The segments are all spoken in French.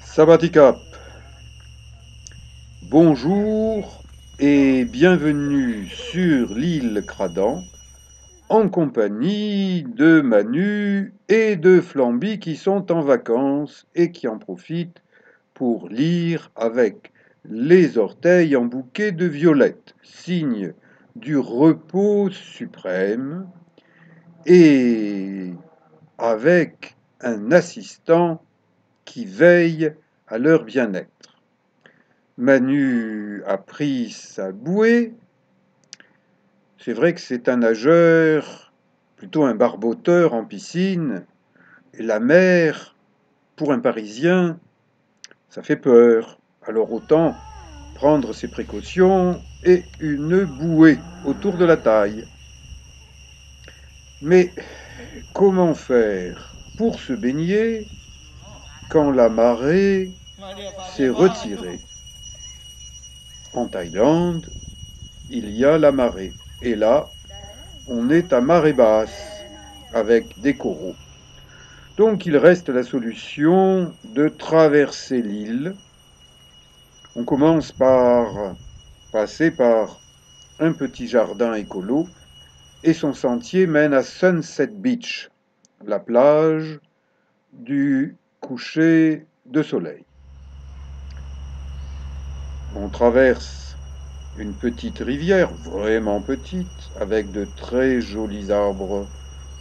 Sawadee-Cap. Bonjour et bienvenue sur l'île Cradan en compagnie de Manu et de Flamby qui sont en vacances et qui en profitent pour lire avec les orteils en bouquet de violettes, signe du repos suprême, et avec un assistant qui veille à leur bien-être. Manu a pris sa bouée. C'est vrai que c'est un nageur, plutôt un barboteur en piscine. Et la mer, pour un Parisien, ça fait peur. Alors autant prendre ses précautions et une bouée autour de la taille. Mais comment faire pour se baigner quand la marée s'est retirée? En Thaïlande, il y a la marée. Et là, on est à marée basse, avec des coraux. Donc il reste la solution de traverser l'île. On commence par passer par un petit jardin écolo et son sentier mène à Sunset Beach, la plage du coucher de soleil. On traverse une petite rivière, vraiment petite, avec de très jolis arbres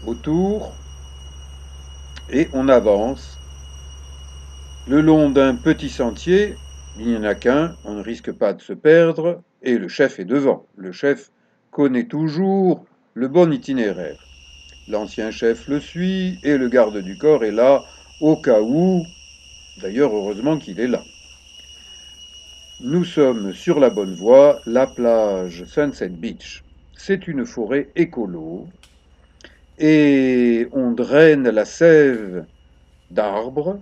autour, et on avance le long d'un petit sentier. Il n'y en a qu'un, on ne risque pas de se perdre, et le chef est devant. Le chef connaît toujours le bon itinéraire. L'ancien chef le suit, et le garde du corps est là au cas où. D'ailleurs, heureusement qu'il est là. Nous sommes sur la bonne voie, la plage Sunset Beach. C'est une forêt écolo, et on draine la sève d'arbres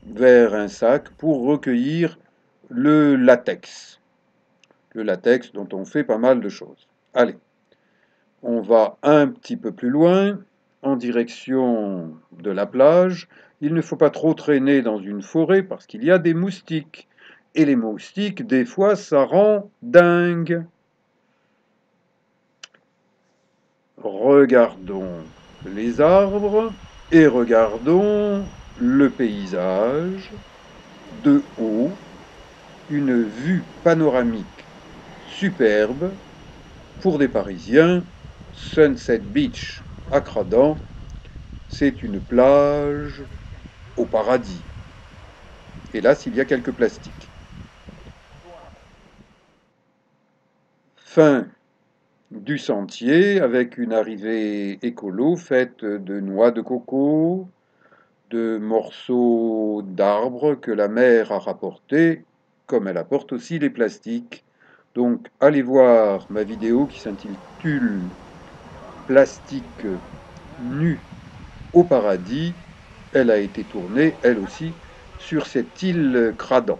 vers un sac pour recueillir le latex. Le latex dont on fait pas mal de choses. Allez, on va un petit peu plus loin, en direction de la plage. Il ne faut pas trop traîner dans une forêt parce qu'il y a des moustiques. Et les moustiques, des fois, ça rend dingue. Regardons les arbres et regardons le paysage de haut, une vue panoramique superbe pour des Parisiens. Sunset Beach à Cradan, c'est une plage au paradis. Hélas, il y a quelques plastiques. Fin du sentier avec une arrivée écolo faite de noix de coco, de morceaux d'arbres que la mer a rapportés, comme elle apporte aussi les plastiques. Donc allez voir ma vidéo qui s'intitule Plastique nu au paradis. Elle a été tournée, elle aussi, sur cette île Cradan.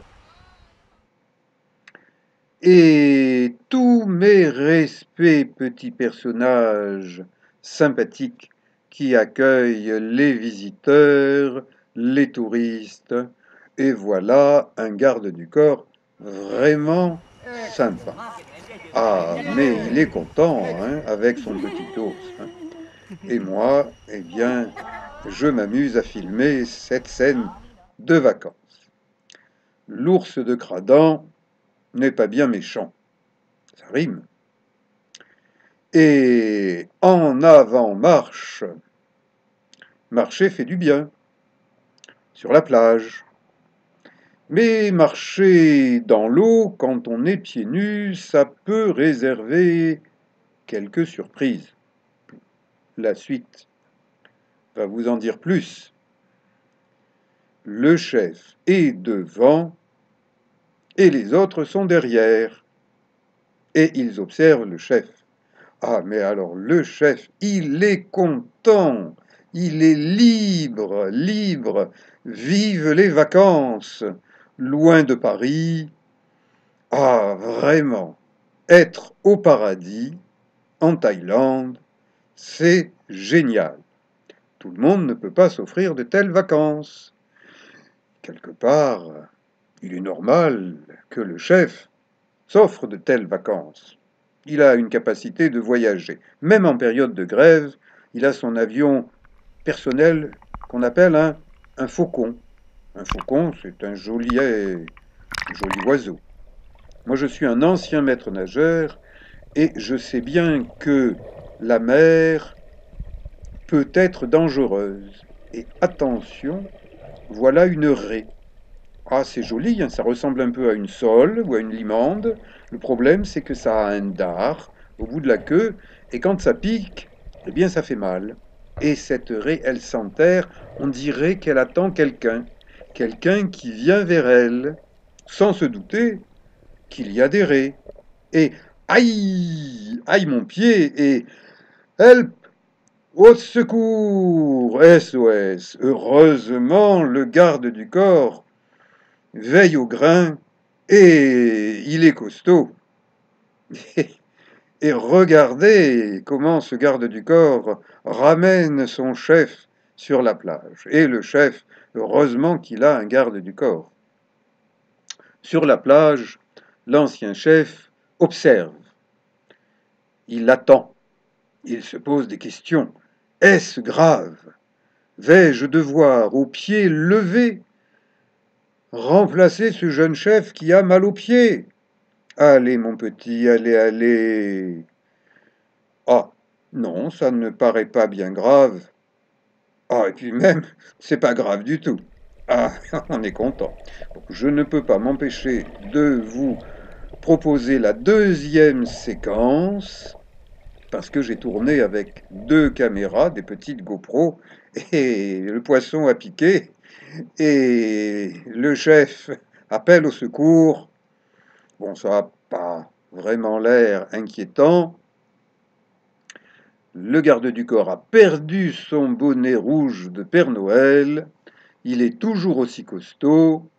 Et tous mes respects, petits personnages sympathiques qui accueillent les visiteurs, les touristes. Et voilà un garde du corps vraiment sympa. Ah, mais il est content, hein, avec son petit ours, hein. Et moi, eh bien, je m'amuse à filmer cette scène de vacances. L'ours de Cradan n'est pas bien méchant. Ça rime. Et en avant marche. Marcher fait du bien. Sur la plage. Mais marcher dans l'eau, quand on est pieds nus, ça peut réserver quelques surprises. La suite va vous en dire plus. Le chef est devant et les autres sont derrière. Et ils observent le chef. Ah, mais alors le chef, il est content, il est libre, libre, vive les vacances, loin de Paris. Ah, vraiment, être au paradis, en Thaïlande, c'est génial. Tout le monde ne peut pas s'offrir de telles vacances. Quelque part, il est normal que le chef s'offre de telles vacances. Il a une capacité de voyager. Même en période de grève, il a son avion personnel qu'on appelle un faucon. Un faucon, c'est un joli oiseau. Moi, je suis un ancien maître nageur et je sais bien que la mer peut être dangereuse. Et attention, voilà une raie. Ah, c'est joli, hein, ça ressemble un peu à une sole ou à une limande. Le problème, c'est que ça a un dard au bout de la queue, et quand ça pique, eh bien, ça fait mal. Et cette raie, elle s'enterre, on dirait qu'elle attend quelqu'un, quelqu'un qui vient vers elle, sans se douter qu'il y a des raies. Et aïe, aïe mon pied, et help, au secours, SOS. Heureusement, le garde du corps veille au grain, et il est costaud. Et regardez comment ce garde du corps ramène son chef sur la plage. Et le chef, heureusement qu'il a un garde du corps. Sur la plage, l'ancien chef observe. Il attend. Il se pose des questions. Est-ce grave? Vais-je devoir, au pied levé, remplacer ce jeune chef qui a mal aux pieds? Allez, mon petit, allez, allez. Ah, non, ça ne me paraît pas bien grave. Ah, et puis même, c'est pas grave du tout. Ah, on est content. Donc, je ne peux pas m'empêcher de vous proposer la deuxième séquence, parce que j'ai tourné avec 2 caméras, des petites GoPro, et le poisson a piqué, et le chef appelle au secours. Bon, ça n'a pas vraiment l'air inquiétant. Le garde du corps a perdu son bonnet rouge de Père Noël. Il est toujours aussi costaud.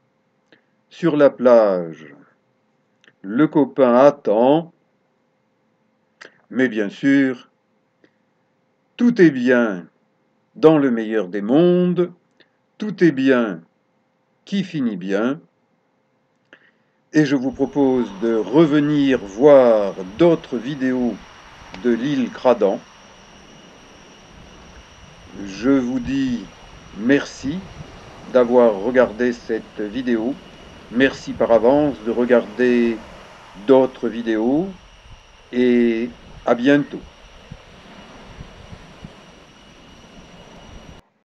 Sur la plage, le copain attend. Mais bien sûr, tout est bien dans le meilleur des mondes. Tout est bien qui finit bien. Et je vous propose de revenir voir d'autres vidéos de l'île Cradan. Je vous dis merci d'avoir regardé cette vidéo. Merci par avance de regarder d'autres vidéos et à bientôt.